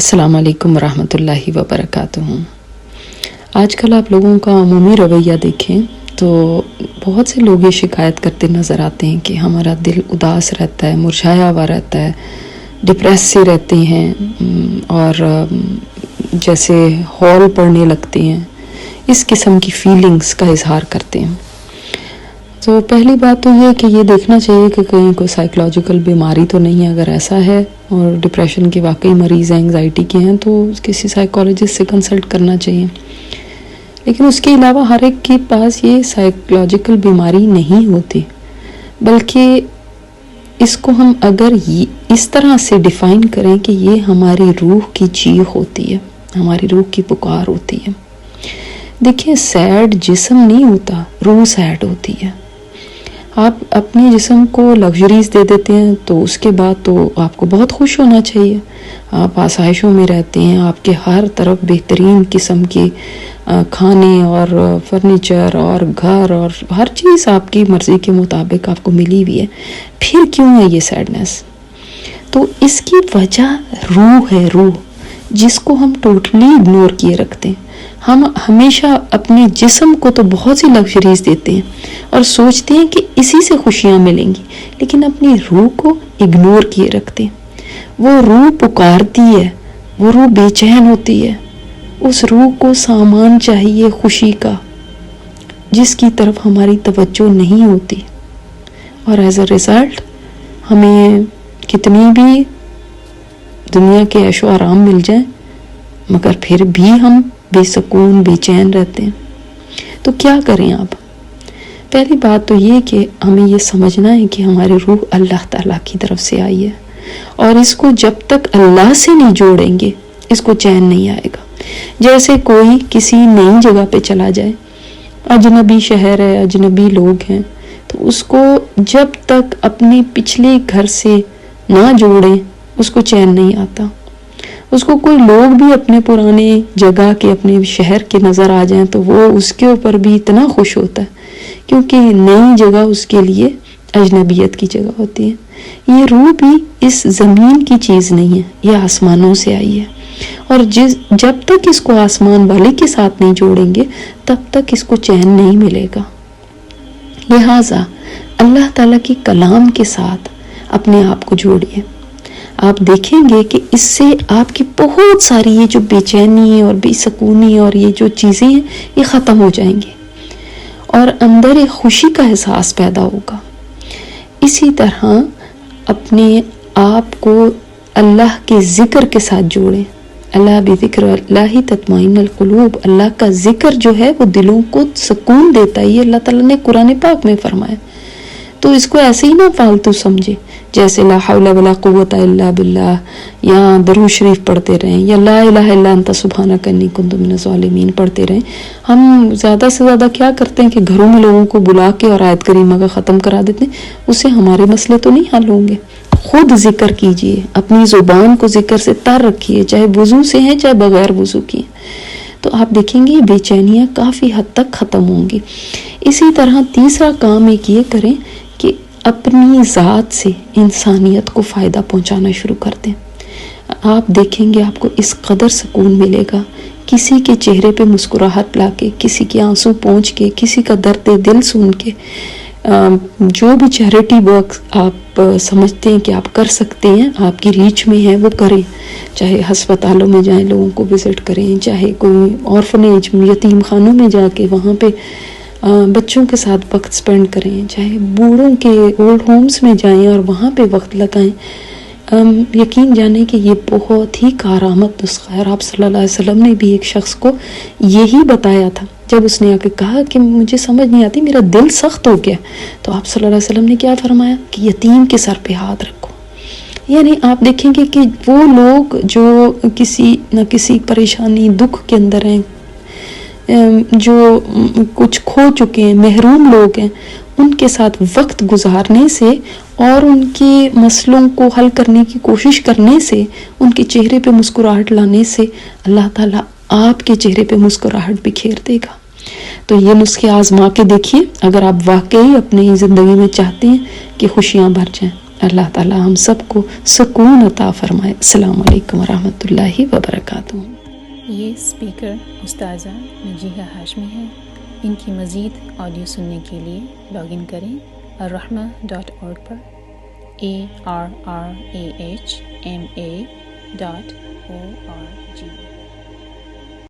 السلام علیکم ورحمۃ اللہ وبرکاتہ۔ آج کل آپ لوگوں کا عمومی رویہ دیکھیں تو بہت سے لوگ یہ شکایت کرتے نظر آتے ہیں کہ ہمارا دل اداس رہتا ہے، مرجھایا ہوا رہتا ہے، ڈپریس سے رہتے ہیں اور جیسے ہال پڑنے لگتے ہیں، اس قسم کی فیلنگز کا اظہار کرتے ہیں۔ تو پہلی بات تو یہ کہ یہ دیکھنا چاہیے کہ کہیں کوئی سائیکولوجیکل بیماری تو نہیں ہے۔ اگر ایسا ہے اور ڈپریشن کے واقعی مریض ہیں، انگزائٹی کے ہیں، تو کسی سائیکولوجسٹ سے کنسلٹ کرنا چاہیے۔ لیکن اس کے علاوہ ہر ایک کے پاس یہ سائیکولوجیکل بیماری نہیں ہوتی، بلکہ اس کو ہم اگر اس طرح سے ڈیفائن کریں کہ یہ ہماری روح کی چیخ ہوتی ہے، ہماری روح کی پکار ہوتی ہے۔ دیکھیں، سیڈ جسم نہیں ہوتا، روح سیڈ ہوتی ہے۔ آپ اپنے جسم کو لگژریز دے دیتے ہیں تو اس کے بعد تو آپ کو بہت خوش ہونا چاہیے، آپ آسائشوں میں رہتے ہیں، آپ کے ہر طرف بہترین قسم کے کھانے اور فرنیچر اور گھر اور ہر چیز آپ کی مرضی کے مطابق آپ کو ملی ہوئی ہے، پھر کیوں ہے یہ سیڈنس؟ تو اس کی وجہ روح ہے، روح جس کو ہم ٹوٹلی اگنور کیے رکھتے ہیں۔ ہم ہمیشہ اپنے جسم کو تو بہت سی لگژریز دیتے ہیں اور سوچتے ہیں کہ اسی سے خوشیاں ملیں گی، لیکن اپنی روح کو اگنور کیے رکھتے ہیں۔ وہ روح پکارتی ہے، وہ روح بے چین ہوتی ہے، اس روح کو سامان چاہیے خوشی کا، جس کی طرف ہماری توجہ نہیں ہوتی، اور ایز اے ریزلٹ ہمیں کتنی بھی دنیا کے عیش و آرام مل جائیں مگر پھر بھی ہم بے سکون، بے چین رہتے ہیں۔ تو کیا کریں آپ؟ پہلی بات تو یہ کہ ہمیں یہ سمجھنا ہے کہ ہماری روح اللہ تعالیٰ کی طرف سے آئی ہے، اور اس کو جب تک اللہ سے نہیں جوڑیں گے اس کو چین نہیں آئے گا۔ جیسے کوئی کسی نئی جگہ پہ چلا جائے، اجنبی شہر ہے، اجنبی لوگ ہیں، تو اس کو جب تک اپنے پچھلے گھر سے نہ جوڑیں اس کو چین نہیں آتا۔ اس کو کوئی لوگ بھی اپنے پرانے جگہ کے، اپنے شہر کے نظر آ جائیں تو وہ اس کے اوپر بھی اتنا خوش ہوتا ہے، کیونکہ نئی جگہ اس کے لیے اجنبیت کی جگہ ہوتی ہے۔ یہ روح بھی اس زمین کی چیز نہیں ہے، یہ آسمانوں سے آئی ہے، اور جب تک اس کو آسمان والے کے ساتھ نہیں جوڑیں گے تب تک اس کو چین نہیں ملے گا۔ لہٰذا اللہ تعالیٰ کی کلام کے ساتھ اپنے آپ کو جوڑیے۔ آپ دیکھیں گے کہ اس سے آپ کی بہت ساری یہ جو بے چینی اور بے سکونی اور یہ جو چیزیں ہیں یہ ختم ہو جائیں گی، اور اندر ایک خوشی کا احساس پیدا ہوگا۔ اسی طرح اپنے آپ کو اللہ کے ذکر کے ساتھ جوڑیں۔ اللہ بذکر اللہ تطمئن القلوب، اللہ کا ذکر جو ہے وہ دلوں کو سکون دیتا ہے، یہ اللہ تعالیٰ نے قرآن پاک میں فرمایا۔ تو اس کو ایسے ہی نہ فالتو سمجھے، جیسے لا حول ولا قوت الا باللہ یا درود شریف پڑھتے رہیں، یا لا الہ الا انت سبحانک انی کنت من الظالمین پڑھتے رہیں۔ ہم زیادہ سے زیادہ کیا کرتے ہیں کہ گھروں میں لوگوں کو بلا کے اور آیت کریمہ کا ختم کرا دیتے ہیں، اس سے ہمارے مسئلے تو نہیں حل ہوں گے۔ خود ذکر کیجئے، اپنی زبان کو ذکر سے تر رکھیے، چاہے وضو سے ہیں چاہے بغیر وضو کی، تو آپ دیکھیں گے بے چینیاں کافی حد تک ختم ہوں گی۔ اسی طرح تیسرا کام ایک یہ کریں کہ اپنی ذات سے انسانیت کو فائدہ پہنچانا شروع کر دیں۔ آپ دیکھیں گے آپ کو اس قدر سکون ملے گا، کسی کے چہرے پہ مسکراہٹ لا کے، کسی کے آنسو پہنچ کے، کسی کا درد دل سن کے، جو بھی چیریٹی ورک آپ سمجھتے ہیں کہ آپ کر سکتے ہیں، آپ کی ریچ میں ہے، وہ کریں۔ چاہے ہسپتالوں میں جائیں، لوگوں کو وزٹ کریں، چاہے کوئی آرفنیج یتیم خانوں میں جا کے وہاں پہ بچوں کے ساتھ وقت سپینڈ کریں، چاہے بوڑھوں کے اولڈ ہومز میں جائیں اور وہاں پہ وقت لگائیں۔ یقین جانیں کہ یہ بہت ہی کارآمد نسخہ ہے، اور آپ صلی اللہ علیہ وسلم نے بھی ایک شخص کو یہی بتایا تھا جب اس نے آ کے کہا کہ مجھے سمجھ نہیں آتی، میرا دل سخت ہو گیا، تو آپ صلی اللہ علیہ وسلم نے کیا فرمایا کہ یتیم کے سر پہ ہاتھ رکھو۔ یعنی آپ دیکھیں گے کہ وہ لوگ جو کسی نہ کسی پریشانی، دکھ کے اندر ہیں، جو کچھ کھو چکے ہیں، محروم لوگ ہیں، ان کے ساتھ وقت گزارنے سے اور ان کے مسئلوں کو حل کرنے کی کوشش کرنے سے، ان کے چہرے پہ مسکراہٹ لانے سے اللہ تعالیٰ آپ کے چہرے پہ مسکراہٹ بکھیر دے گا۔ تو یہ نسخے آزما کے دیکھیے، اگر آپ واقعی اپنی زندگی میں چاہتے ہیں کہ خوشیاں بھر جائیں۔ اللہ تعالی ہم سب کو سکون عطا فرمائے. السلام علیکم ورحمۃ اللہ وبرکاتہ. یہ اسپیکر استاذہ نجیحہ ہاشمی ہے. ان کی مزید آڈیو سننے کے لیے لاگ ان کریں الرحمہ.org پر ARRAHMA.org.